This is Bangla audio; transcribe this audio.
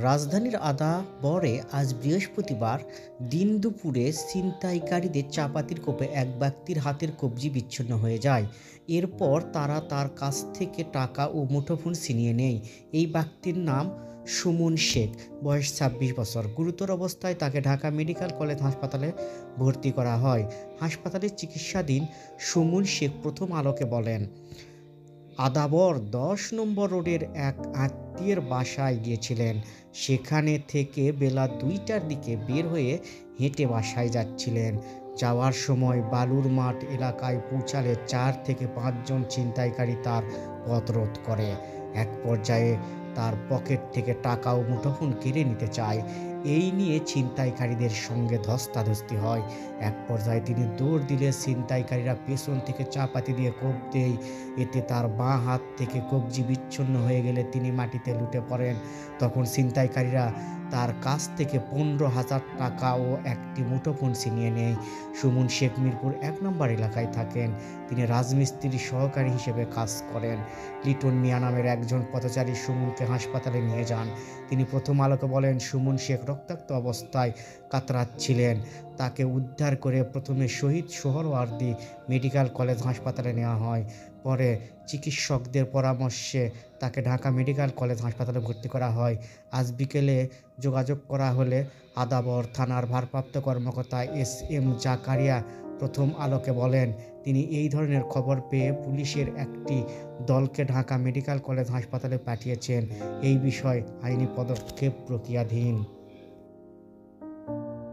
রাজধানীর আদাবরে আজ বৃহস্পতিবার দিন দুপুরে ছিনতাইকারীদের চাপাতির কোপে এক ব্যক্তির হাতের কবজি বিচ্ছিন্ন হয়ে যায়। এরপর তারা তার কাছ থেকে টাকা ও মুঠোফোন ছিনিয়ে নেয়। এই ব্যক্তির নাম সুমন শেখ, বয়স ২৬ বছর। গুরুতর অবস্থায় তাকে ঢাকা মেডিকেল কলেজ হাসপাতালে ভর্তি করা হয়। হাসপাতালে চিকিৎসাধীন সুমন শেখ প্রথম আলোকে বলেন, আদাবর ১০ নম্বর রোডের এক আত্মীয়ের বাসায় গিয়েছিলেন। সেখানে থেকে বেলা ২টার দিকে বের হয়ে হেঁটে বাসায় যাচ্ছিলেন। যাওয়ার সময় বালুর মাঠ এলাকায় পৌঁছালে ৪ থেকে ৫ জন ছিনতাইকারী তার পথ রোধ করে। এক পর্যায়ে তার পকেট থেকে টাকা ও মুঠোফোন কেড়ে নিতে চায়। এই নিয়ে ছিনতাইকারীদের সঙ্গে ধস্তাধস্তি হয়। এক পর্যায়ে তিনি দৌড় দিলে ছিনতাইকারীরা পেছন থেকে চাপাতি দিয়ে কোপ দেয়। এতে তার বাঁ হাত থেকে কবজি বিচ্ছিন্ন হয়ে গেলে তিনি মাটিতে লুটে পড়েন। তখন ছিনতাইকারীরা তার কাছ থেকে ১৫,০০০ টাকা ও একটি মুঠোফোন ছিনিয়ে নেয়। সুমন শেখ মিরপুর ১ নম্বর এলাকায় থাকেন। তিনি রাজমিস্ত্রির সহকারী হিসেবে কাজ করেন। লিটন মিয়া নামের একজন পথচারী সুমনকে হাসপাতালে নিয়ে যান। তিনি প্রথম আলোকে বলেন, সুমন শেখ রক্তাক্ত অবস্থায় কাতরাচ্ছিলেন। তাকে উদ্ধার করে প্রথমে শহীদ সোহরাওয়ার্দী মেডিকেল কলেজ হাসপাতালে নেওয়া হয়। পরে চিকিৎসকদের পরামর্শে তাকে ঢাকা মেডিকেল কলেজ হাসপাতালে ভর্তি করা হয়। আজ বিকেলে যোগাযোগ করা হলে আদাবর থানার ভারপ্রাপ্ত কর্মকর্তা এস.এম. জাকারিয়া প্রথম আলোকে বলেন, তিনি এই ধরনের খবর পেয়ে পুলিশের একটি দলকে ঢাকা মেডিকেল কলেজ হাসপাতালে পাঠিয়েছেন। এই বিষয়ে আইনি পদক্ষেপ প্রক্রিয়াধীন।